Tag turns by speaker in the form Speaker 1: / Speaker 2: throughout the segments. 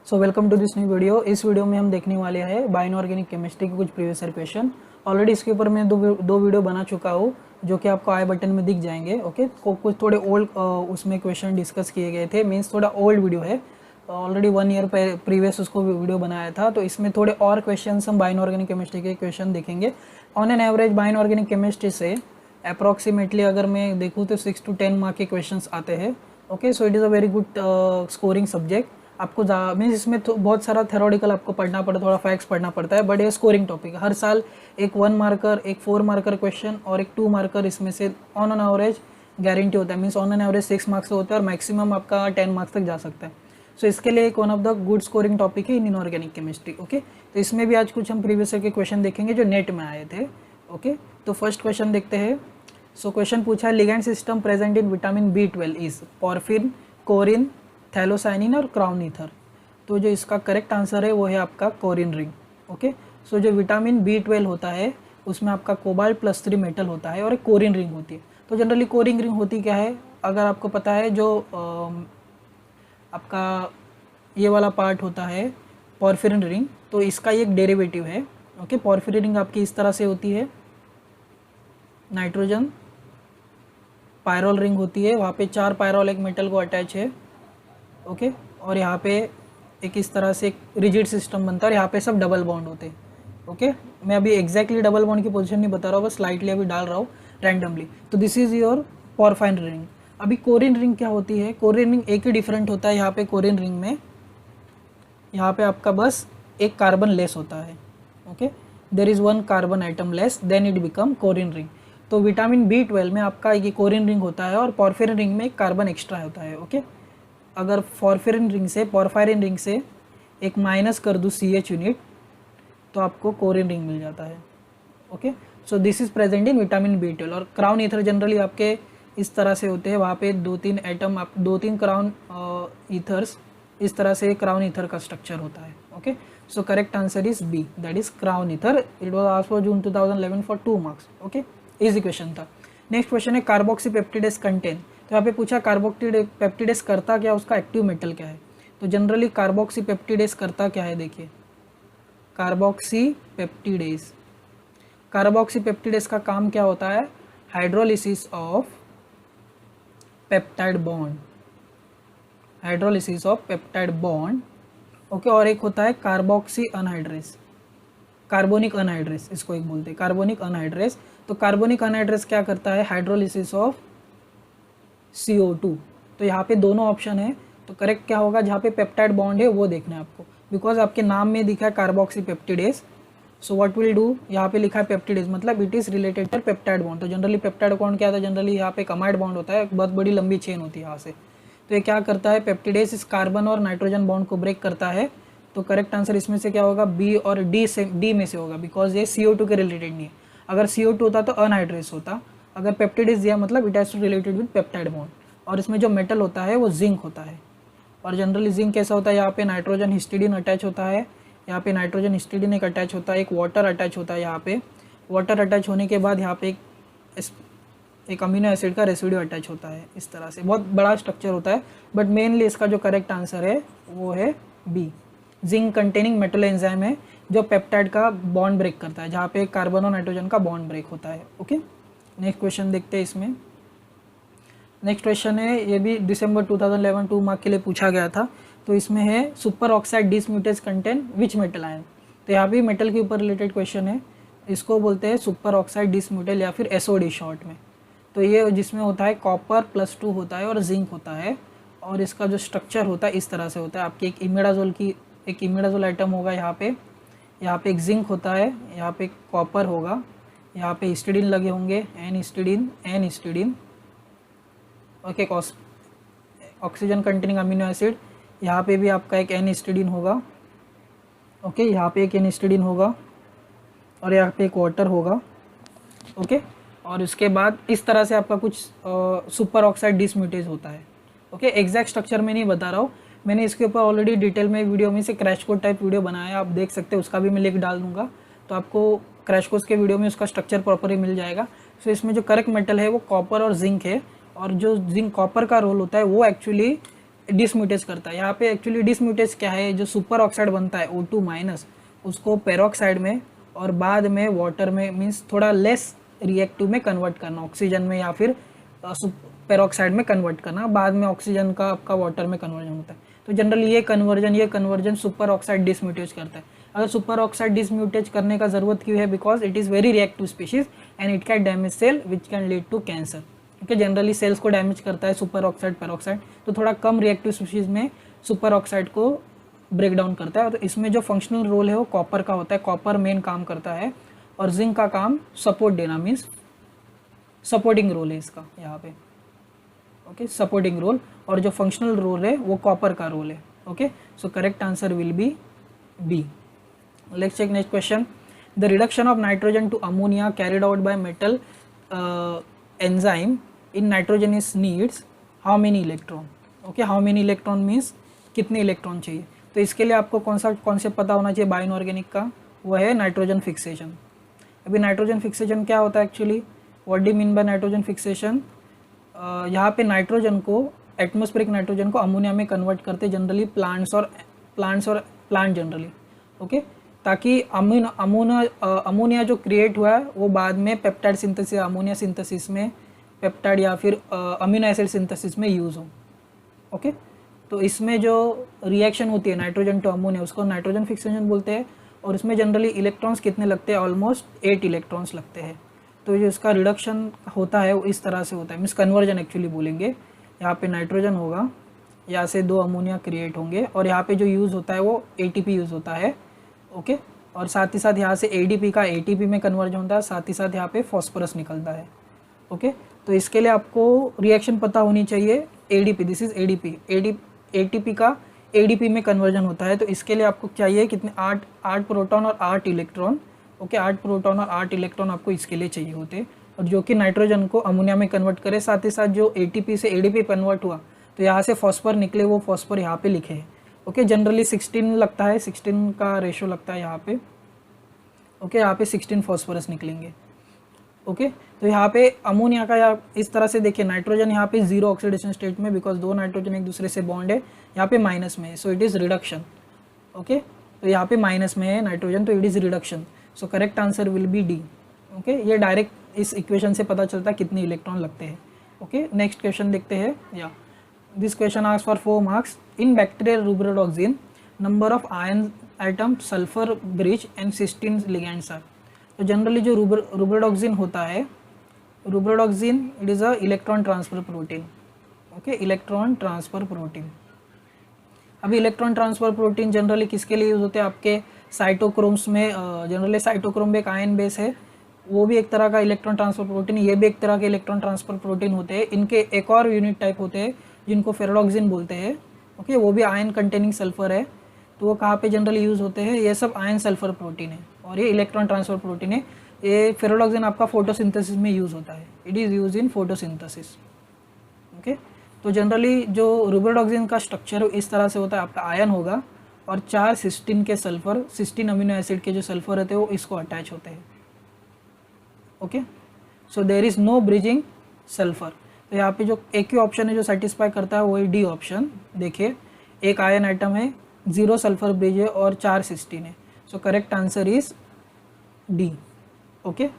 Speaker 1: So welcome to this new video. इस video में हम देखने वाले हैं बायोइनऑर्गेनिक केमिस्ट्री के कुछ प्रीवियस ईयर क्वेश्चन। ऑलरेडी इसके ऊपर मैं दो वीडियो बना चुका हूँ जो कि आपको आई बटन में दिख जाएंगे। ओके, कुछ थोड़े ओल्ड उसमें क्वेश्चन डिस्कस किए गए थे, मीन्स थोड़ा ओल्ड वीडियो है। ऑलरेडी 1 ईयर प्रीवियस उसको वीडियो बनाया था, तो इसमें थोड़े और क्वेश्चन हम बायोइनऑर्गेनिक केमिस्ट्री के क्वेश्चन देखेंगे। ऑन एन एवरेज बायोइनऑर्गेनिक केमिस्ट्री से अप्रॉक्सीमेटली अगर मैं देखूँ तो 6 to 10 मार्क के क्वेश्चन आते हैं। Okay, so it is a very good scoring subject. आपको मीन्स इसमें तो बहुत सारा थेरोटिकल आपको पढ़ना पड़ता है, थोड़ा फैक्ट्स पढ़ना पड़ता है, बट ये स्कोरिंग टॉपिक है। हर साल एक 1 मार्कर, एक 4 मार्कर क्वेश्चन और एक 2 मार्कर इसमें से ऑन एन एवरेज गारंटी होता है। Means on an average 6 marks होता है और मैक्सिमम आपका 10 मार्क्स तक जा सकता है। सो इसके लिए एक one of the good scoring topic है इन इनऑर्गेनिक केमिस्ट्री। ओके, तो इसमें भी आज कुछ हम प्रीवियस ईयर के क्वेश्चन देखेंगे जो नेट में आए थे। ओके, तो फर्स्ट क्वेश्चन देखते हैं। सो क्वेश्चन पूछा है ligand system present in vitamin B12 is porphin, corrin, phthalocyanine और क्राउन ईथर। तो जो इसका करेक्ट आंसर है वो है आपका कोरिन रिंग। ओके, सो जो विटामिन B12 होता है उसमें आपका कोबाल्ट +3 मेटल होता है और एक कोरिन रिंग होती है। तो जनरली कोरिन रिंग होती क्या है, अगर आपको पता है, जो आपका ये वाला पार्ट होता है पॉर्फिरिन रिंग, तो इसका एक डेरिवेटिव है। ओके, पॉर्फिरिन रिंग आपकी इस तरह से होती है, नाइट्रोजन पायरोल रिंग होती है, वहाँ पे 4 पायरोल एक मेटल को अटैच है। ओके, और यहाँ पे एक इस तरह से एक रिजिड सिस्टम बनता है और यहाँ पे सब डबल बॉन्ड होते हैं। ओके, मैं अभी एग्जैक्टली डबल बॉन्ड की पोजीशन नहीं बता रहा हूँ, बस स्लाइटली अभी डाल रहा हूँ रैंडमली। तो दिस इज़ योर पॉर्फाइन रिंग। अभी कोरिन रिंग क्या होती है, कोरिन रिंग एक ही डिफरेंट होता है। यहाँ पे कोरिन रिंग में यहाँ पे आपका बस एक कार्बन लेस होता है। Okay, there is 1 carbon atom less, then it become corrin ring. तो विटामिन B12 में आपका ये कोरिन रिंग होता है और पॉर्फिरिन रिंग में एक कार्बन एक्स्ट्रा होता है। ओके, अगर पॉर्फिरिन रिंग से एक माइनस कर दूँ CH यूनिट तो आपको कोरिन रिंग मिल जाता है। Okay, so this is present in vitamin B12। और क्राउन ईथर जनरली आपके इस तरह से होते हैं, वहाँ पे 2-3 एटम, आप 2-3 क्राउन ईथर्स, इस तरह से क्राउन ईथर का स्ट्रक्चर होता है। Okay, so correct answer is B, that is crown ether. It was asked for June 2011 for 2 marks. Okay, easy question था। नेक्स्ट क्वेश्चन है कार्बोक्सी पेप्टिडेस कंटेन। तो यहाँ पे पूछा पेप्टिडेस करता क्या, उसका एक्टिव मेटल क्या है। तो जनरली कार्बोक्सी पेप्टिडेस करता क्या है, देखिए कार्बोक्सी पेप्टिडेस का काम क्या होता है, hydrolysis of peptide bond. Okay, और एक होता है कार्बोक्सी अनहाइड्रेस, कार्बोनिक अनहाइड्रेस इसको एक बोलते हैं, कार्बोनिक अनहाइड्रेस। तो कार्बोनिक अनहाइड्रेस क्या करता है, हाइड्रोलिसिस ऑफ CO2। तो यहाँ पे दोनों ऑप्शन है, तो करेक्ट क्या होगा, जहाँ पे पेप्टाइड बॉन्ड है वो देखना है आपको, बिकॉज आपके नाम में दिखा है कार्बोक्सी पेप्टिडेस। सो व्हाट विल डू, यहाँ पे लिखा है पेप्टिडेस, मतलब it is related to peptide bond. तो जनरली पेप्टाइड बॉन्ड क्या था, जनरली यहाँ पे कमाइड बॉन्ड होता है, बहुत बड़ी लंबी चेन होती है यहाँ से। तो ये क्या करता है, पेप्टिडेस इस कार्बन और नाइट्रोजन बॉन्ड को ब्रेक करता है। तो करेक्ट आंसर इसमें से क्या होगा, B और D में से होगा, बिकॉज ये CO2 के रिलेटेड नहीं है। अगर CO2 होता तो अनहाइड्रेस होता, अगर पेप्टिडेस दिया मतलब it has to related with peptide bond. और इसमें जो मेटल होता है वो जिंक होता है, और जनरली जिंक कैसा होता है, यहाँ पे नाइट्रोजन हिस्टिडीन अटैच होता है, यहाँ पे नाइट्रोजन हिस्टिडीन एक अटैच होता है, एक वाटर अटैच होता है। यहाँ पे वाटर अटैच होने के बाद यहाँ पे एक अमीनो एसिड का रेसिड्यू अटैच होता है। इस तरह से बहुत बड़ा स्ट्रक्चर होता है, बट मेनली इसका जो करेक्ट आंसर है वो है B, zinc containing metal enzyme है जो पेप्टाइड का बॉन्ड ब्रेक करता है, जहाँ पे कार्बन और नाइट्रोजन का बॉन्ड ब्रेक होता है। ओके, नेक्स्ट क्वेश्चन देखते हैं। इसमें नेक्स्ट क्वेश्चन है, ये भी दिसंबर 2011 2 मार्क के लिए पूछा गया था। तो इसमें है super oxide dismutase contain which metal ion. तो यहाँ भी मेटल के ऊपर रिलेटेड क्वेश्चन है, इसको बोलते हैं सुपर ऑक्साइड डिसम्यूटेज या फिर SOD शॉर्ट में। तो ये जिसमें होता है कॉपर +2 होता है और जिंक होता है, और इसका जो स्ट्रक्चर होता है इस तरह से होता है। आपकी एक इमिडाजोल आइटम होगा, यहाँ पे एक जिंक होता है, यहाँ पे कॉपर होगा, यहाँ पे हिस्टिडीन लगे होंगे, N histidine. Okay, oxygen containing amino acid, यहाँ पे भी आपका एक N हिस्टिडीन होगा। ओके, यहाँ पे एक N हिस्टिडीन होगा और यहाँ पे एक वाटर होगा। ओके, और उसके बाद इस तरह से आपका कुछ सुपर ऑक्साइड डिसम्यूटेज होता है। ओके, एग्जैक्ट स्ट्रक्चर में नहीं बता रहा हूँ, मैंने इसके ऊपर ऑलरेडी डिटेल में वीडियो में से क्रैश कोर्स टाइप वीडियो बनाया है, आप देख सकते हैं, उसका भी मैं लिंक डाल दूंगा, तो आपको क्रैश कोर्स के वीडियो में उसका स्ट्रक्चर प्रॉपर ही मिल जाएगा। सो इसमें जो करेक्ट मेटल है वो कॉपर और जिंक है, और जो जिंक कॉपर का रोल होता है वो एक्चुअली डिसम्यूटेज करता है। यहाँ पे एक्चुअली डिसम्यूटेज क्या है, जो सुपर ऑक्साइड बनता है O2 माइनस, उसको पेरोक्साइड में और बाद में वाटर में, मीन्स थोड़ा लेस रिएक्टिव में कन्वर्ट करना, ऑक्सीजन में या फिर पेरोक्साइड में कन्वर्ट करना, बाद में ऑक्सीजन का आपका वाटर में कन्वर्जन होता है। तो जनरली ये कन्वर्जन सुपर ऑक्साइड डिसम्यूटेज करता है। अगर सुपर ऑक्साइड डिसम्यूटेज करने का ज़रूरत क्यों है, because it is very reactive species and it can damage cell which can lead to cancer. Okay, generally cells को डैमेज करता है सुपर ऑक्साइड पेरोक्साइड, तो थोड़ा कम रिएक्टिव स्पीशीज में सुपर ऑक्साइड को ब्रेक डाउन करता है। तो इसमें जो फंक्शनल रोल है वो कॉपर का होता है, कॉपर मेन काम करता है, और जिंक का काम सपोर्ट देना, मीन्स सपोर्टिंग रोल है इसका यहाँ पे। ओके, सपोर्टिंग रोल, और जो फंक्शनल रोल है वो कॉपर का रोल है। Okay, so correct answer will be B. Let's check next question. The reduction of nitrogen to ammonia carried out by metal enzyme in nitrogenase needs how many electron. Okay, how many electron means कितने electron चाहिए। तो इसके लिए आपको कौन सा concept पता होना चाहिए बायो इनऑर्गेनिक का, वो है नाइट्रोजन फिक्सेशन। अभी नाइट्रोजन फिक्सेशन क्या होता है actually, what do mean by nitrogen fixation. यहाँ पे नाइट्रोजन को, एटमॉस्फेरिक नाइट्रोजन को अमोनिया में कन्वर्ट करते जनरली प्लांट जनरली। ओके, ताकि अमोनिया जो क्रिएट हुआ है वो बाद में पेप्टाइड सिंथेसिस, अमोनिया सिंथेसिस में, पेप्टाइड या फिर अमीनो एसिड सिंथेसिस में यूज़ हो। ओके, तो इसमें जो रिएक्शन होती है नाइट्रोजन टू अमोनिया, उसको नाइट्रोजन फिक्सेशन बोलते हैं। और इसमें जनरली इलेक्ट्रॉन्स कितने लगते हैं, ऑलमोस्ट 8 इलेक्ट्रॉन्स लगते हैं। तो जो इसका रिडक्शन होता है वो इस तरह से होता है, मीन्स कन्वर्जन एक्चुअली बोलेंगे। यहाँ पे नाइट्रोजन होगा, यहाँ से 2 अमोनिया क्रिएट होंगे, और यहाँ पे जो यूज़ होता है वो ATP यूज़ होता है। ओके, और साथ ही साथ यहाँ से ADP का ATP में कन्वर्जन होता है, साथ ही साथ यहाँ पे फॉस्फोरस निकलता है। ओके, तो इसके लिए आपको रिएक्शन पता होनी चाहिए। ADP, दिस इज ATP का ADP में कन्वर्जन होता है। तो इसके लिए आपको चाहिए कितने, 8 प्रोटॉन और 8 इलेक्ट्रॉन। ओके, 8 प्रोटॉन और 8 इलेक्ट्रॉन आपको इसके लिए चाहिए होते, और जो कि नाइट्रोजन को अमोनिया में कन्वर्ट करे। साथ ही साथ जो ATP से ADP कन्वर्ट हुआ तो यहाँ से फॉस्फर निकले, वो फॉस्फर यहाँ पे लिखे हैं। ओके, जनरली 16 लगता है, 16 का रेशो लगता है यहाँ पे। ओके, यहाँ पे 16 फॉस्फोरस निकलेंगे। ओके, तो यहाँ पे अमोनिया का, या इस तरह से देखिए, नाइट्रोजन यहाँ पे 0 ऑक्सीडेशन स्टेट में, बिकॉज 2 नाइट्रोजन एक दूसरे से बॉन्ड है, यहाँ पे माइनस में है, so it is reduction. Okay, तो यहाँ पे माइनस में है नाइट्रोजन, तो it is reduction. So correct answer will B D. Okay, ये डायरेक्ट इस इक्वेशन से पता चलता है कितने इलेक्ट्रॉन लगते हैं। ओके, नेक्स्ट क्वेश्चन देखते हैं। या this question asks for 4 marks. In bacterial rubredoxin number of iron atom sulphur bridge and cysteine ligands are. तो जनरली जो रुब्रोडॉक्सिन होता है, rubredoxin it is a electron transfer protein. Okay, electron transfer protein. अभी electron transfer protein generally किसके लिए use होते हैं, आपके साइटोक्रोम्स में। जनरली साइटोक्रोम एक आयन बेस है, वो भी एक तरह का इलेक्ट्रॉन ट्रांसफर प्रोटीन, ये भी एक तरह के इलेक्ट्रॉन ट्रांसफर प्रोटीन होते हैं। इनके एक और यूनिट टाइप होते हैं जिनको फेरोडॉक्सिन बोलते हैं। ओके, वो भी आयन कंटेनिंग सल्फर है। तो वो कहाँ पे जनरली यूज़ होते हैं, ये सब आयन सल्फर प्रोटीन है, और ये इलेक्ट्रॉन ट्रांसफर प्रोटीन है। ये फेरोडॉक्सिन आपका फोटोसिंथेसिस में यूज़ होता है, it is use in photosynthesis. Okay, तो जनरली जो रुब्रोडॉक्सिन का स्ट्रक्चर इस तरह से होता है, आपका आयन होगा और 4 सिस्टीन के सल्फर, सिस्टीन अमीनो एसिड के जो सल्फर रहते हैं वो इसको अटैच होते हैं। Okay, so there is no bridging sulphur. तो यहाँ पे जो एक ही ऑप्शन है जो सेटिस्फाई करता है वो है डी ऑप्शन। देखिए, एक आयन आइटम है, 0 सल्फर ब्रिज है और 4 सिस्टीन है। सो correct answer is D. Okay,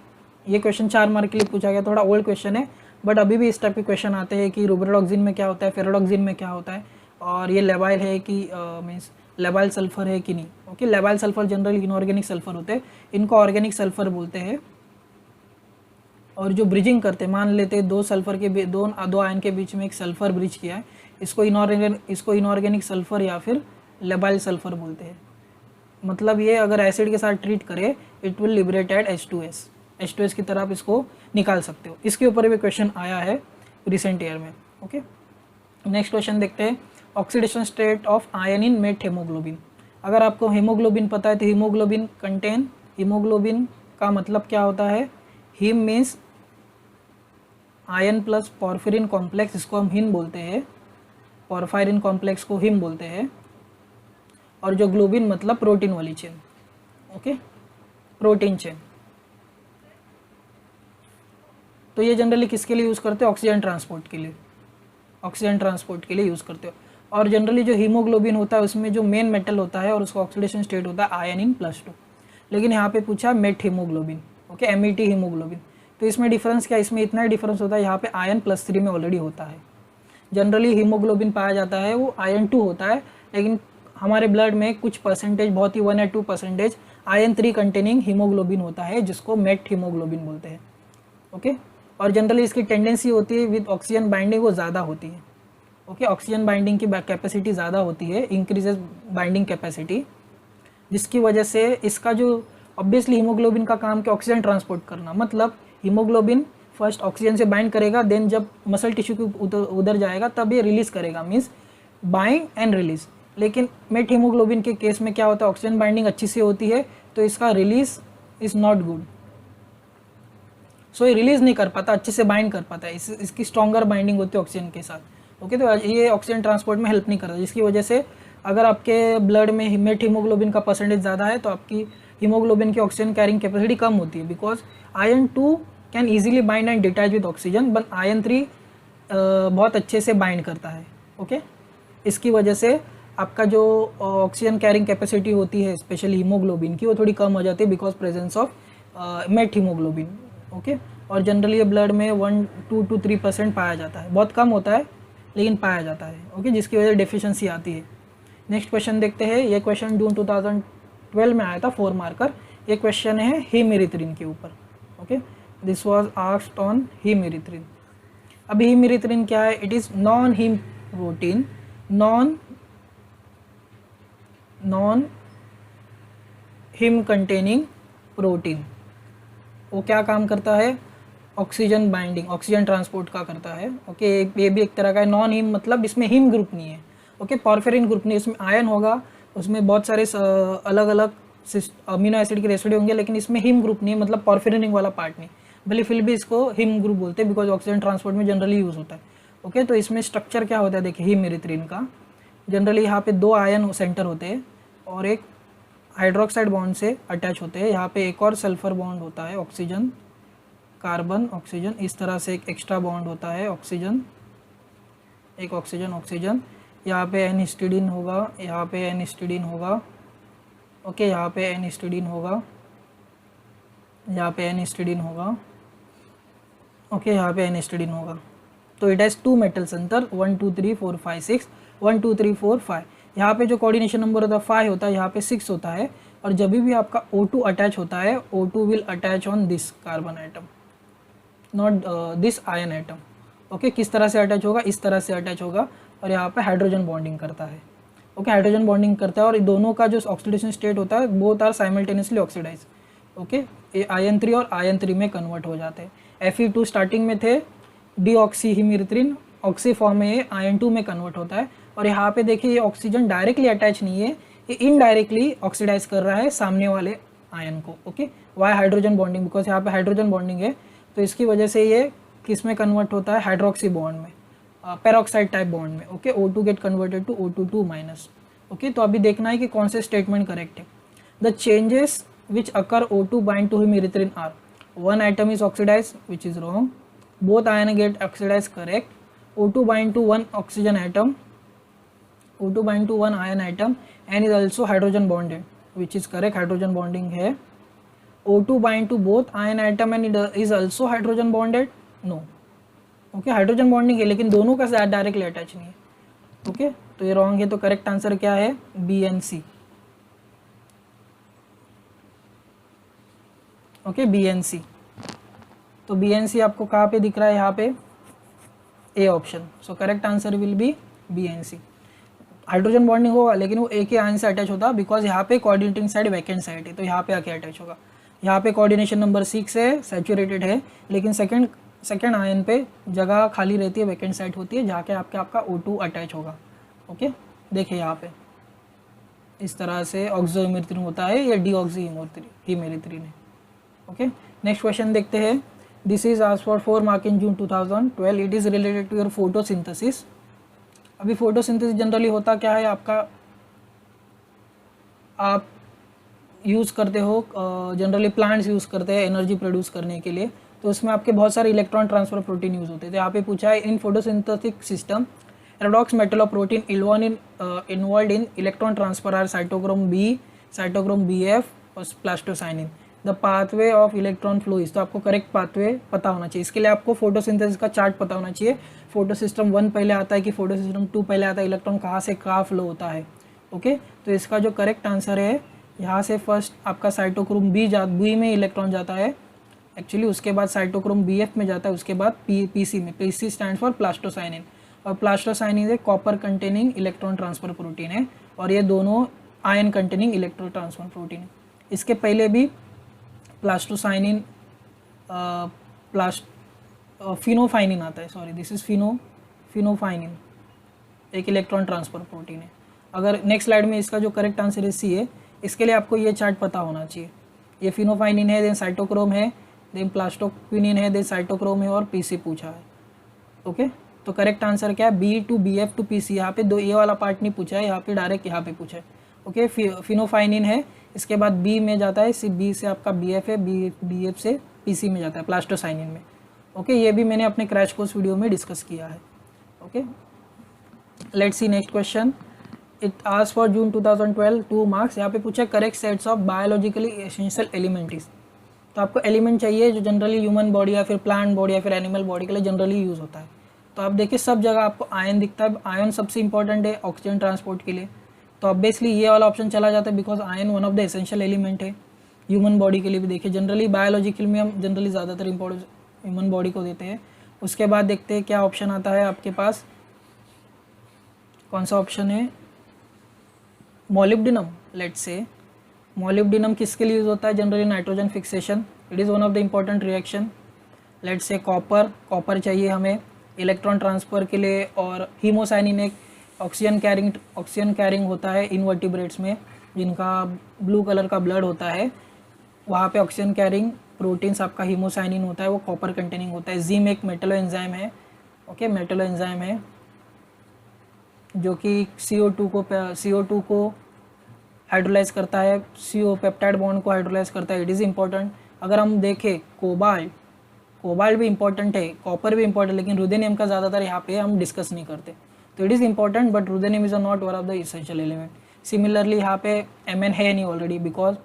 Speaker 1: ये क्वेश्चन 4 मार्क के लिए पूछा गया, थोड़ा ओल्ड क्वेश्चन है, बट अभी भी इस टाइप के क्वेश्चन आते हैं कि रुब्रोडॉक्सिन में क्या होता है, फेरोडॉक्सिन में क्या होता है, और ये लेबाइल है कि मीन्स लेबाइल सल्फर है कि नहीं। Okay, labile sulphur generally inorganic sulphur होते हैं, इनको ऑर्गेनिक सल्फर बोलते हैं। और जो ब्रिजिंग करते हैं, मान लेते हैं 2 सल्फर के दो आयन के बीच में एक सल्फर ब्रिज किया है, इसको इनऑर्गेनिक सल्फर या फिर लेबाइल सल्फर बोलते हैं। मतलब ये अगर एसिड के साथ ट्रीट करे, it will liberate eight H2S की तरह आप इसको निकाल सकते हो। इसके ऊपर भी क्वेश्चन आया है रिसेंट ईयर में। ओके, नेक्स्ट क्वेश्चन देखते हैं। Oxidation state of iron in met haemoglobin. अगर आपको हीमोग्लोबिन पता है तो हीमोग्लोबिन का मतलब क्या होता है, haem means iron plus porphyrin complex, इसको हम हीम बोलते हैं, पॉर्फायरिन कॉम्प्लेक्स को हीम बोलते हैं। और जो ग्लोबिन मतलब प्रोटीन वाली चेन। Okay, protein chain. तो ये जनरली किसके लिए यूज़ करते हो, ऑक्सीजन ट्रांसपोर्ट के लिए यूज़ करते हो। और जनरली जो हीमोग्लोबिन होता है उसमें जो मेन मेटल होता है और उसका ऑक्सीडेशन स्टेट होता है आयन इन +2, लेकिन यहाँ पे पूछा met haemoglobin, okay, MET haemoglobin. तो इसमें डिफरेंस क्या, इसमें इतना ही डिफरेंस होता है, यहाँ पे आयन +3 में ऑलरेडी होता है। जनरली हीमोग्लोबिन पाया जाता है वो आयन 2 होता है, लेकिन हमारे ब्लड में कुछ परसेंटेज, बहुत ही 1 या 2% आयन 3 कंटेनिंग हीमोग्लोबिन होता है, जिसको मेट हीमोग्लोबिन बोलते हैं, ओके। और जनरली इसकी टेंडेंसी होती है विद ऑक्सीजन बाइंडिंग वो ज़्यादा होती है, ओके, ऑक्सीजन बाइंडिंग की कैपेसिटी ज़्यादा होती है, इंक्रीजेज बाइंडिंग कैपेसिटी, जिसकी वजह से इसका जो ऑब्वियसली हीमोग्लोबिन का काम क्या, ऑक्सीजन ट्रांसपोर्ट करना, मतलब हीमोग्लोबिन फर्स्ट ऑक्सीजन से बाइंड करेगा, देन जब मसल टिश्यू के उधर जाएगा तब ये रिलीज करेगा, मीन्स बाइंड एंड रिलीज। लेकिन मेट हीमोग्लोबिन के केस में क्या होता है, ऑक्सीजन बाइंडिंग अच्छी से होती है तो इसका रिलीज इज नॉट गुड, सो ये रिलीज नहीं कर पाता, अच्छे से बाइंड कर पाता है, इसकी स्ट्रॉन्गर बाइंडिंग होती है ऑक्सीजन के साथ, ओके। तो ये ऑक्सीजन ट्रांसपोर्ट में हेल्प नहीं करता, जिसकी वजह से अगर आपके ब्लड में मेट हीमोग्लोबिन का परसेंटेज ज़्यादा है तो आपकी हीमोग्लोबिन की ऑक्सीजन कैरिंग कैपेसिटी कम होती है, because ion 2 can easily bind and detach with oxygen, but ion 3 बहुत अच्छे से बाइंड करता है, ओके। इसकी वजह से आपका जो ऑक्सीजन कैरिंग कैपेसिटी होती है स्पेशली हीमोग्लोबिन की, वो थोड़ी कम हो जाती है because presence of met haemoglobin, okay. और जनरली ये ब्लड में 1 to 3% पाया जाता है, बहुत कम होता है लेकिन पाया जाता है, ओके, जिसकी वजह से डेफिशिएंसी आती है। नेक्स्ट क्वेश्चन देखते हैं, ये क्वेश्चन जून 2012 में आया था, 4 मार्कर। ये क्वेश्चन है हीमेरिथ्रिन के ऊपर, okay, this was asked on hemerythrin. अब हीमेरिथ्रिन क्या है, it is non haem protein, non haem containing protein. वो क्या काम करता है, ऑक्सीजन बाइंडिंग, ऑक्सीजन ट्रांसपोर्ट का करता है, ओके। ये भी एक तरह का है, नॉन हिम मतलब इसमें हिम ग्रुप नहीं है, ओके, पॉर्फिरिन ग्रुप नहीं, इसमें आयन होगा, उसमें बहुत सारे अलग अलग अमीनो एसिड के रेसिड्यू होंगे, लेकिन इसमें हिम ग्रुप नहीं है, मतलब पॉर्फिरिन रिंग वाला पार्ट नहीं, भले फिर भी इसको हिम ग्रुप बोलते हैं बिकॉज ऑक्सीजन ट्रांसपोर्ट में जनरली यूज़ होता है, ओके। तो इसमें स्ट्रक्चर क्या होता है, देखिए हीमेरिथ्रिन का जनरली यहाँ पे 2 आयन सेंटर होते हैं और एक हाइड्रोक्साइड बॉन्ड से अटैच होते हैं, यहाँ पे एक और सल्फर बॉन्ड होता है, ऑक्सीजन कार्बन ऑक्सीजन, इस तरह से एक एक्स्ट्रा बॉन्ड होता है, ऑक्सीजन, एक ऑक्सीजन ऑक्सीजन, यहाँ पे एन हिस्टिडीन होगा, यहाँ पे एन हिस्टिडीन होगा, ओके, यहाँ पे एन हिस्टिडीन होगा, यहाँ पे एन हिस्टिडीन होगा, ओके, यहाँ पे एन हिस्टिडीन होगा। तो इट हैज़ 2 मेटल सेंटर, 1 2 3 4 5 6, 1 2 3 4 5। यहाँ पे जो कोऑर्डिनेशन नंबर होता है 5 होता है, यहाँ पे 6 होता है, और जब भी आपका O2 अटैच होता है, O2 will attach on this carbon atom, not this ion item, okay. किस तरह से अटैच होगा, इस तरह से अटैच होगा, और यहाँ पे हाइड्रोजन बॉन्डिंग करता है, ओके, हाइड्रोजन बॉन्डिंग करता है, और दोनों का जो ऑक्सीडेशन स्टेट होता है both are simultaneously oxidise, okay. ये आयन 3 और आयन 3 में कन्वर्ट हो जाते हैं। Fe2 स्टार्टिंग में थे डीऑक्सी हीमेरिथ्रिन, ऑक्सी फॉर्म में ये आयन 2 में कन्वर्ट होता है, और यहाँ पे देखिए ये ऑक्सीजन डायरेक्टली अटैच नहीं है, ये इनडायरेक्टली ऑक्सीडाइज कर रहा है सामने वाले आयन को, okay. Y hydrogen bonding, because यहाँ पे हाइड्रोजन बॉन्डिंग है, तो इसकी वजह से ये किस में कन्वर्ट होता है, हाइड्रोक्सी बॉन्ड में, पेरोक्साइड टाइप बॉन्ड में, okay. O2 get converted to O2 minus, okay. तो अभी देखना है कि कौन से स्टेटमेंट करेक्ट है। The changes which occur O2 bind to hemerythrin are, 1 atom is oxidized, which is wrong, both ion get oxidized, correct, O2 bind to 1 oxygen atom, O2 bind to 1 ion atom and is also hydrogen bonded, which is correct, hydrogen bonding है। O2 bind to both ion atom and it is also hydrogen bonded, no, okay, hydrogen bonding है लेकिन दोनों का साथ directly attach नहीं है, okay. तो ये रॉन्ग है, तो करेक्ट आंसर क्या है, BNC, ओके, BNC। तो BNC आपको कहाँ पे दिख रहा है, यहाँ पे A option, so correct answer will B BNC। Hydrogen bonding होगा लेकिन वो एक ही आयन से अटैच होता, बिकॉज यहाँ पे कोऑर्डिनेटिंग साइड वैकेंट साइड है, तो यहाँ पे आके अटैच होगा। यहाँ पे कोऑर्डिनेशन नंबर 6 है, सैचुरेटेड है, लेकिन सेकंड आयन पे जगह खाली रहती है, वैकेंट साइड होती है, जाके आपका O2 अटैच होगा, ओके। देखिए यहाँ पे इस तरह से ऑक्सो हीमेरिथ्रिन होता है, या डीऑक्सी हीमेरिथ्रिन है, ओके। नेक्स्ट क्वेश्चन देखते हैं, this is asked for 4 mark in June 2012, it is related to your photosynthesis. अभी फोटोसिंथेसिस जनरली होता क्या है आपका, आप यूज़ करते हो, जनरली प्लांट्स यूज़ करते हैं एनर्जी प्रोड्यूस करने के लिए, तो उसमें आपके बहुत सारे इलेक्ट्रॉन ट्रांसफर प्रोटीन यूज़ होते हैं। तो यहाँ पे पूछा है, इन photosynthetic system redox metalloprotein involved in electron transfer are cytochrome B, cytochrome BF और plastocyanin. The pathway of electron flow is, तो आपको करेक्ट पाथवे पता होना चाहिए। इसके लिए आपको फोटोसिंथेसिस का चार्ट पता होना चाहिए। फोटो सिस्टम 1 पहले आता है कि फोटो सिस्टम 2 पहले आता है, इलेक्ट्रॉन कहाँ से कहाँ फ्लो होता है। ओके, तो इसका जो करेक्ट आंसर है, यहाँ से फर्स्ट आपका साइटोक्रोम बी में इलेक्ट्रॉन जाता है एक्चुअली, उसके बाद साइटोक्रोम BF में जाता है, उसके बाद PC में। PC स्टैंड फॉर प्लास्टोसाइनिन, और प्लास्टोसाइनिन एक copper containing electron transfer protein है, और ये दोनों ion containing electron transfer protein है। इसके पहले भी प्लास्टोसाइनिन फिनोफाइनिन आता है, सॉरी दिस इज फिनोफाइनिन, एक इलेक्ट्रॉन ट्रांसफर प्रोटीन है। अगर नेक्स्ट स्लाइड में इसका जो करेक्ट आंसर है C है, इसके लिए आपको ये चार्ट पता होना चाहिए। ये फिनोफाइनिन है, देन साइटोक्रोम है, देन प्लास्टोक्विनिन है, देन साइटोक्रोम है, और PC पूछा है। ओके, तो करेक्ट आंसर क्या है, B to BF to PC। यहाँ पे दो ये वाला पार्ट नहीं पूछा है, यहाँ पे डायरेक्ट यहाँ पे पूछा है। ओके, फिनोफाइनिन है, इसके बाद B में जाता है, B से आपका BF है, BF से PC में जाता है प्लास्टोसाइनिन में। ओके, ये भी मैंने अपने क्रैश कोर्स वीडियो में डिस्कस किया है। Okay, let's see next question. It asks for June 2012 2 marks. यहाँ पे पूछा correct sets of biologically essential elements. तो आपको एलिमेंट चाहिए जो जनरली ह्यूमन बॉडी या फिर प्लांट बॉडी या फिर एनिमल बॉडी के लिए जनरली यूज़ होता है। तो आप देखिए सब जगह आपको आयन दिखता है। आयन सबसे इंपॉर्टेंट है ऑक्सीजन ट्रांसपोर्ट के लिए, तो ऑब्वियसली ये वाला ऑप्शन चला जाता है, because ion one of the essential element है ह्यूमन बॉडी के लिए भी। देखिए जनरली बायोलॉजिकल में हम जनरली ज़्यादातर इंपॉर्टेंस ह्यूमन बॉडी को देते हैं। उसके बाद देखते हैं क्या ऑप्शन आता है आपके पास, कौन सा ऑप्शन है, मोलिब्डेनम। लेट्स से मोलिब्डेनम किसके लिए यूज होता है, generally nitrogen fixation, it is one of the important reaction. Let's say copper चाहिए हमें इलेक्ट्रॉन ट्रांसफर के लिए, और हीमोसाइनिन एक ऑक्सीजन कैरिंग होता है इनवर्टिब्रेट्स में, जिनका ब्लू कलर का ब्लड होता है, वहाँ पे ऑक्सीजन कैरिंग प्रोटीन्स आपका हीमोसाइनिन होता है, वो कॉपर कंटेनिंग होता है। जिम एक मेटलो एंजाइम है, ओके मेटलो एंजाइम है जो कि CO2 को हाइड्रोलाइज करता है, CO पेप्टाइड बॉन्ड को हाइड्रोलाइज करता है, इट इज़ इम्पॉर्टेंट। अगर हम देखें कोबाल्ट भी इंपॉर्टेंट है, कॉपर भी इंपॉर्टेंट, लेकिन रुदेनियम का ज़्यादातर यहाँ पे हम डिस्कस नहीं करते। तो it is important but ruthenium is not one of the essential element. Similarly यहाँ पे Mn है नहीं ऑलरेडी, बिकॉज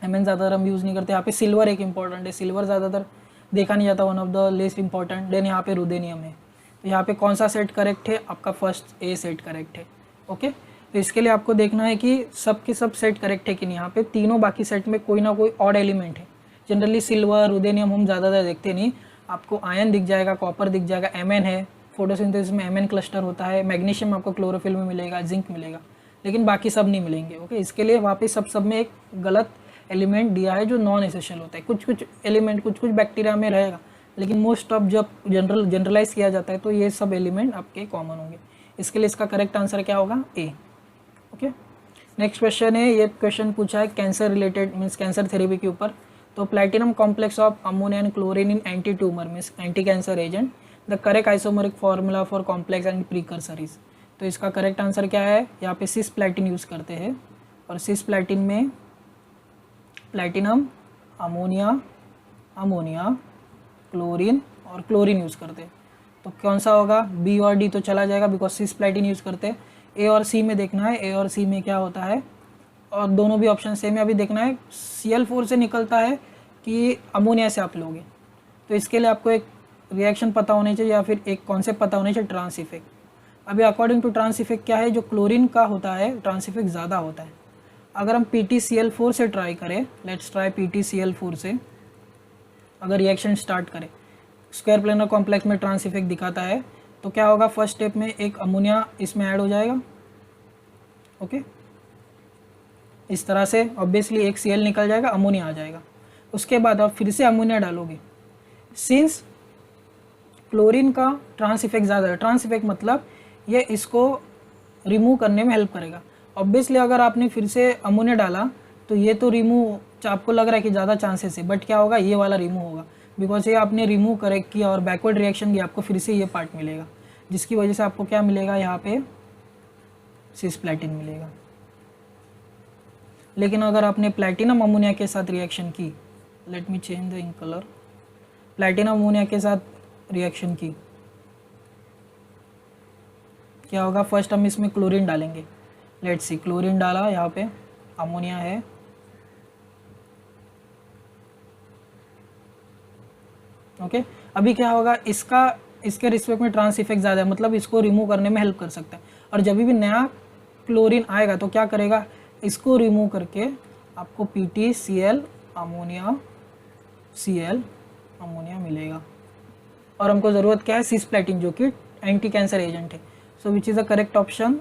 Speaker 1: Mn ज़्यादातर हम यूज़ नहीं करते। यहाँ पे सिल्वर एक इंपॉर्टेंट है, सिल्वर ज़्यादातर देखा नहीं जाता, one of the least important. Then यहाँ पे रुदेनियम है। तो यहाँ पे कौन सा सेट करेक्ट है, आपका फर्स्ट A सेट करेक्ट है। ओके, तो इसके लिए आपको देखना है कि सब के सब सेट करेक्ट है कि नहीं। यहाँ पे तीनों बाकी सेट में कोई ना कोई ऑड एलिमेंट है। जनरली सिल्वर रुदेनियम हम ज़्यादातर देखते नहीं, आपको आयन दिख जाएगा, कॉपर दिख जाएगा, Mn है, फोटोसिंथेसिस में Mn क्लस्टर होता है, मैग्नीशियम आपको क्लोरोफिल में मिलेगा, जिंक मिलेगा, लेकिन बाकी सब नहीं मिलेंगे। ओके, इसके लिए वहाँ पे सब में एक गलत एलिमेंट दिया है जो नॉन एसेंशियल होता है। कुछ एलिमेंट कुछ बैक्टीरिया में रहेगा, लेकिन मोस्ट ऑफ जब जनरलाइज किया जाता है तो ये सब एलिमेंट आपके कॉमन होंगे। इसके लिए इसका करेक्ट आंसर क्या होगा, A। ओके, नेक्स्ट क्वेश्चन है, ये क्वेश्चन पूछा है cancer related means cancer therapy के ऊपर। तो platinum complex of ammonia and chlorine in anti tumour means anti cancer agent, the correct isomeric formula for complex and precursor is. तो इसका correct answer क्या है, यहाँ पे सिस प्लैटिन यूज़ करते हैं, और सिस प्लैटिन में प्लैटिनम अमोनिया क्लोरीन और क्लोरीन यूज़ करते हैं। तो कौन सा होगा, B और D तो चला जाएगा बिकॉज सिस प्लैटिन यूज़ करते हैं। A और C में देखना है, A और C में क्या होता है, और दोनों भी ऑप्शन सेम है। अभी देखना है Cl4 से निकलता है कि अमोनिया से आप लोगे। तो इसके लिए आपको एक रिएक्शन पता होनी चाहिए या फिर एक कॉन्सेप्ट पता होना चाहिए, ट्रांस इफेक्ट। अभी अकॉर्डिंग टू ट्रांस इफेक्ट क्या है, जो क्लोरीन का होता है ट्रांस इफेक्ट ज़्यादा होता है। अगर हम PtCl4 से ट्राई करें, लेट्स ट्राई PtCl4 से अगर रिएक्शन स्टार्ट करें, स्क्वायर प्लेनर कॉम्प्लेक्स में ट्रांस इफेक्ट दिखाता है, तो क्या होगा, फर्स्ट स्टेप में एक अमोनिया इसमें ऐड हो जाएगा। ओके, इस तरह से ऑब्वियसली एक Cl निकल जाएगा, अमोनिया आ जाएगा। उसके बाद आप फिर से अमोनिया डालोगे। सिंस क्लोरीन का ट्रांस इफेक्ट ज़्यादा है, ट्रांस इफेक्ट मतलब ये इसको रिमूव करने में हेल्प करेगा। ऑब्वियसली अगर आपने फिर से अमोनिया डाला तो ये तो रिमूव आपको लग रहा है कि ज़्यादा चांसेस है, बट क्या होगा, ये वाला रिमूव होगा, बिकॉज ये आपने रिमूव करेक्ट किया और बैकवर्ड रिएक्शन किया, आपको फिर से ये पार्ट मिलेगा, जिसकी वजह से आपको क्या मिलेगा, यहाँ पे सिस प्लैटिन मिलेगा। लेकिन अगर आपने प्लैटिनम अमोनिया के साथ रिएक्शन की, let me change the ink colour, platinum ammonia के साथ रिएक्शन की क्या होगा, फर्स्ट हम इसमें क्लोरीन डालेंगे, लेट्स सी, क्लोरीन डाला, यहाँ पे अमोनिया है, ओके। अभी क्या होगा, इसके रिस्पेक्ट में ट्रांस इफेक्ट ज़्यादा है, मतलब इसको रिमूव करने में हेल्प कर सकता है। और जब भी नया क्लोरीन आएगा तो क्या करेगा, इसको रिमूव करके आपको PtCl अमोनिया Cl अमोनिया मिलेगा। और हमको ज़रूरत क्या है, सिस्प्लैटिन, जो कि एंटी कैंसर एजेंट है। So which is the correct option,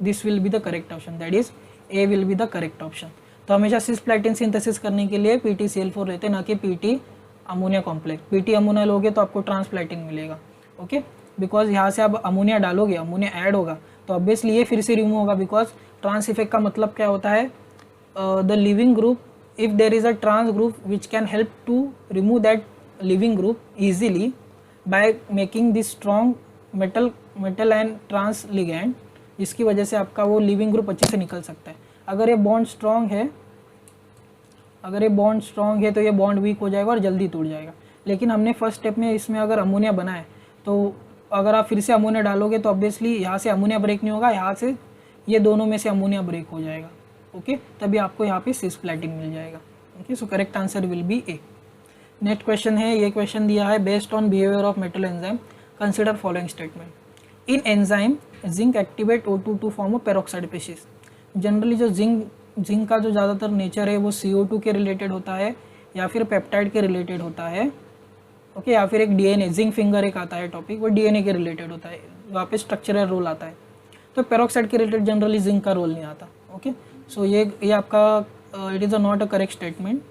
Speaker 1: this will be the correct option, that is A will be the correct option. तो हमेशा सिस्प्लैटिन सिंथेसिस करने के लिए PtCl4 रहते हैं, ना कि Pt ammonia complex. Pt ammonia लोगे तो आपको ट्रांसप्लैटिन मिलेगा, ओके। बिकॉज यहाँ से आप अमोनिया डालोगे, अमोनिया ऐड होगा तो ऑब्वियसली ये फिर से रिमूव होगा, बिकॉज ट्रांस इफेक्ट का मतलब क्या होता है, the leaving group, if there is a trans group which can help to remove that leaving group easily by making this strong metal and trans ligand, जिसकी वजह से आपका वो लिविंग ग्रुप अच्छे से निकल सकता है। अगर ये बॉन्ड स्ट्रॉन्ग है तो ये बॉन्ड वीक हो जाएगा और जल्दी टूट जाएगा। लेकिन हमने फर्स्ट स्टेप में इसमें अगर अमोनिया बना है तो अगर आप फिर से अमोनिया डालोगे तो ऑब्वियसली यहाँ से अमोनिया ब्रेक नहीं होगा, यहाँ से ये दोनों में से अमोनिया ब्रेक हो जाएगा, ओके। तभी आपको यहाँ पे सिस्प्लैटिन मिल जाएगा, ओके। So correct answer will be A. Next question है, ये क्वेश्चन दिया है, based on behaviour of metal enzyme consider following statement. In enzyme zinc activate O2 to form a peroxide species. Generally जो जिंक का जो ज़्यादातर नेचर है वो CO2 के रिलेटेड होता है या फिर पेप्टाइड के रिलेटेड होता है, ओके। या फिर एक DNA, जिंक फिंगर एक आता है टॉपिक, वो DNA के रिलेटेड होता है, वहाँ पे स्ट्रक्चरल रोल आता है। तो पेरोक्साइड के रिलेटेड जनरली जिंक का रोल नहीं आता, ओके। सो ये आपका it is a not a correct statement.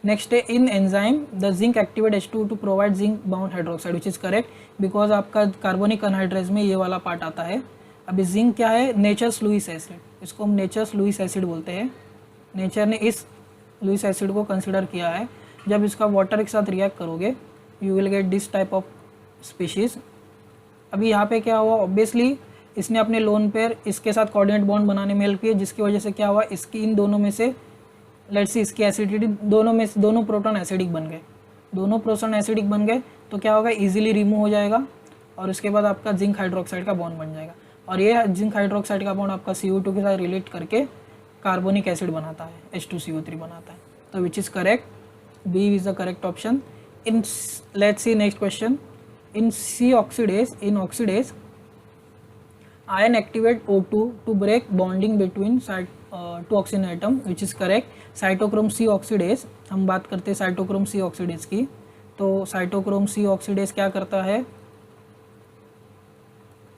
Speaker 1: Next है, in enzyme the zinc activate H2 to provide zinc bound hydroxide, which is correct, because आपका कार्बोनिक अनहाइड्रेज में ये वाला पार्ट आता है। अभी जिंक क्या है, नेचर्स लुईस एसिड, इसको हम नेचर्स लुईस एसिड बोलते हैं। नेचर ने इस लुईस एसिड को कंसिडर किया है। जब इसका वाटर के साथ रिएक्ट करोगे you will get this type of species. अभी यहाँ पे क्या हुआ, ऑब्वियसली इसने अपने लोन पेयर इसके साथ कोऑर्डिनेट बॉन्ड बनाने में हेल्प की, जिसकी वजह से क्या हुआ, इसकी इन दोनों में से लेट्स सी इसकी एसिडिटी, दोनों प्रोटॉन एसिडिक बन गए, दोनों प्रोटॉन एसिडिक बन गए तो क्या होगा, इजीली रिमूव हो जाएगा और उसके बाद आपका जिंक हाइड्रोक्साइड का बॉन्ड बन जाएगा। और ये जिंक हाइड्रोक्साइड का बॉन्ड आपका CO2 के साथ रिलेट करके कार्बोनिक एसिड बनाता है, H2CO3 बनाता है। तो which is correct, B is the correct option. In let's see next question, in C oxidase ion activate O2 to break bonding between two oxygen atom, which is correct। Cytochrome C oxidase, हम बात करते हैं cytochrome C oxidase की, तो cytochrome C oxidase क्या करता है,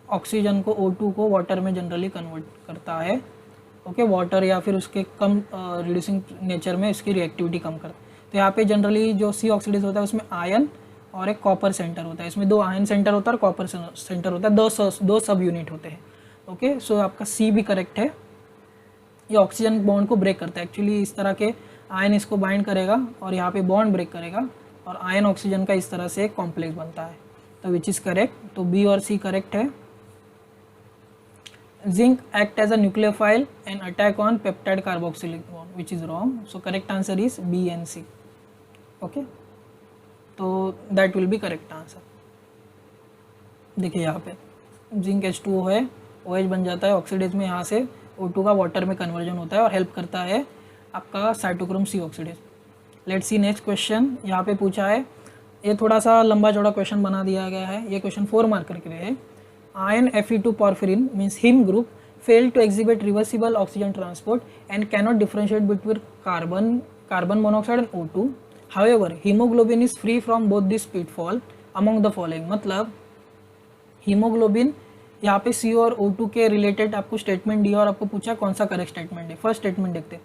Speaker 1: oxygen को O2 को वाटर में जनरली कन्वर्ट करता है, ओके। वाटर या फिर उसके कम रिड्यूसिंग नेचर में इसकी रिएक्टिविटी कम करता है। तो यहाँ पे जनरली जो C oxidase होता है उसमें आयन और एक कॉपर सेंटर होता है, इसमें 2 आयन सेंटर होता है और कॉपर सेंटर होता है, दो सब यूनिट होते हैं, ओके। सो आपका सी भी करेक्ट है। ये ऑक्सीजन बॉन्ड को ब्रेक करता है, एक्चुअली इस तरह के आयन इसको बाइंड करेगा और यहाँ पे बॉन्ड ब्रेक करेगा और आयन ऑक्सीजन का इस तरह से एक कॉम्प्लेक्स बनता है, तो विच इज़ करेक्ट। तो बी और सी करेक्ट है। Zinc act as a nucleophile and attack on peptide carboxylic bond, which is wrong. So correct answer is B and C, okay. तो that will be correct answer. देखिए यहाँ पे zinc H2O है, OH बन जाता है oxidase में, यहाँ से O2 का वाटर में कन्वर्जन होता है और हेल्प करता है आपका cytochrome C oxidase. Let's see next question, यहाँ पे पूछा है, ये थोड़ा सा लंबा चौड़ा क्वेश्चन बना दिया गया है, ये क्वेश्चन 4 मार्कर के लिए है। Iron Fe2 porphyrin means haem group fail to exhibit reversible oxygen transport and cannot differentiate between carbon monoxide and O2। However, hemoglobin is free from both this pitfall among the following। मतलब haemoglobin यहाँ पे C और O2 के related आपको statement दिया और आपको पूछा कौन सा करेक्ट स्टेटमेंट है। फर्स्ट स्टेटमेंट देखते हैं,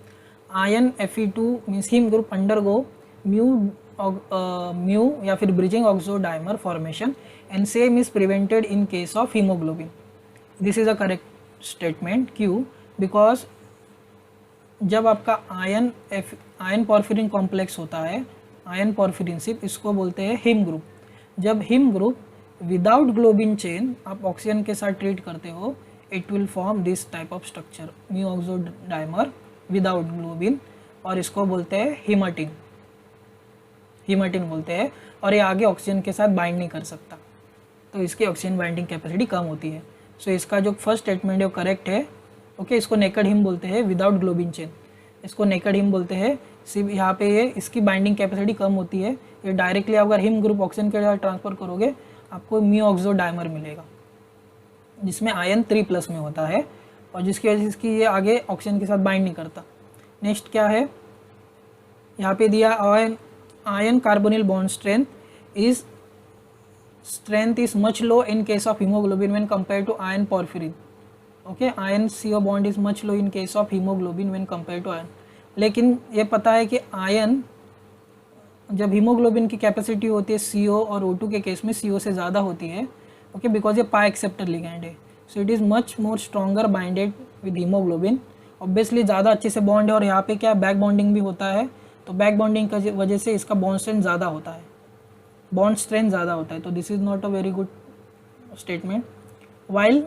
Speaker 1: iron Fe2 means haem group undergo mu या फिर bridging oxo dimer formation and same is prevented in case of haemoglobin. This is a correct statement. क्यों? बिकॉज जब आपका आयन पॉर्फिरिन कॉम्प्लेक्स होता है, आयन पॉर्फिरिनशिप, इसको बोलते हैं हिम ग्रुप। जब him group without globin chain आप ऑक्सीजन के साथ ट्रीट करते हो, it will form this type of structure, mu oxo dimer without globin, और इसको बोलते हैं हीमाटिन बोलते हैं, और ये आगे ऑक्सीजन के साथ बाइंड नहीं कर सकता। तो इसकी ऑक्सीजन बाइंडिंग कैपेसिटी कम होती है। सो इसका जो फर्स्ट स्टेटमेंट है वो करेक्ट है। ओके, इसको नेकेड हिम बोलते हैं विदाउट ग्लोबिन चेन, इसको नेकेड हिम बोलते हैं। सिर्फ यहाँ पे ये इसकी बाइंडिंग कैपेसिटी कम होती है। ये डायरेक्टली अगर हिम ग्रुप ऑक्सीजन के साथ ट्रांसफर करोगे आपको म्यू ऑक्सो डायमर मिलेगा, जिसमें आयन 3+ में होता है और जिसकी वजह से इसकी ये आगे ऑक्सीजन के साथ बाइंड नहीं करता। नेक्स्ट क्या है, यहाँ पे दिया ion carbonyl bond strength is much low in case of hemoglobin when compared to iron porphyrin. Okay, iron CO bond is much low in case of hemoglobin when compared to iron. लेकिन ये पता है कि ion जब haemoglobin की capacity होती है CO और O2 के केस में CO से ज़्यादा होती है। ओके, बिकॉज ये पाई एक्सेप्टर लिगैंड है, so it is much more stronger binded with haemoglobin. Obviously ज़्यादा अच्छे से बॉन्ड है और यहाँ पे क्या बैक बॉन्डिंग भी होता है, तो बैक बॉन्डिंग की वजह से इसका बॉन्ड स्ट्रेंथ ज़्यादा होता है, बॉन्ड स्ट्रेंथ ज़्यादा होता है। तो this is not a very good statement. While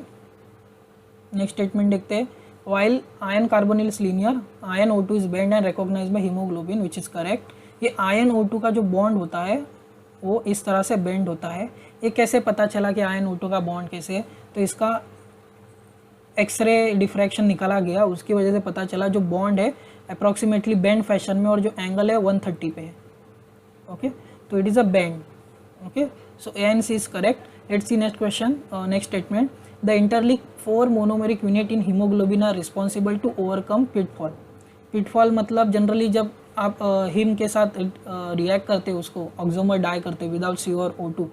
Speaker 1: next statement देखते हैं, while iron carbonyl is linear, iron O2 is bent and recognised by haemoglobin which is correct. ये आयन O2 का जो बॉन्ड होता है वो इस तरह से बेंड होता है। ये कैसे पता चला कि आयन O2 का बॉन्ड कैसे है, तो इसका एक्सरे डिफ्रैक्शन निकाला गया, उसकी वजह से पता चला जो बॉन्ड है अप्रॉक्सीमेटली बेंड फैशन में और जो एंगल है 130 पे है। ओके, तो it is a bent. Okay, so ANC is correct. Let's see next question, next statement, the interlink 4 monomeric unit in haemoglobin are responsible to overcome pitfall. Pitfall मतलब generally जब आप हिम के साथ react करते हो, उसको ऑक्सोमर die करते हो विदाउट CO और O2,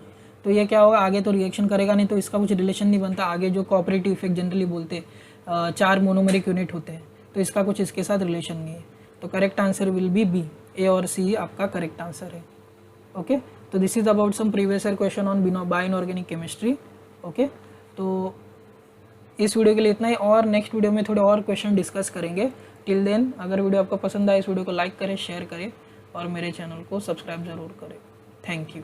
Speaker 1: तो ये क्या होगा, आगे तो रिएक्शन करेगा नहीं, तो इसका कुछ रिलेशन नहीं बनता। आगे जो कोऑपरेटिव इफेक्ट जनरली बोलते हैं 4 मोनोमेरिक यूनिट होते हैं, तो इसका कुछ इसके साथ रिलेशन नहीं है। तो correct answer will be B, A और C आपका करेक्ट आंसर है। ओके, तो this is about some previous year question on by inorganic chemistry. Okay, तो इस वीडियो के लिए इतना ही, और नेक्स्ट वीडियो में थोड़े और क्वेश्चन डिस्कस करेंगे। टिल देन अगर वीडियो आपको पसंद आए इस वीडियो को लाइक करें, शेयर करें और मेरे चैनल को सब्सक्राइब ज़रूर करें। Thank you.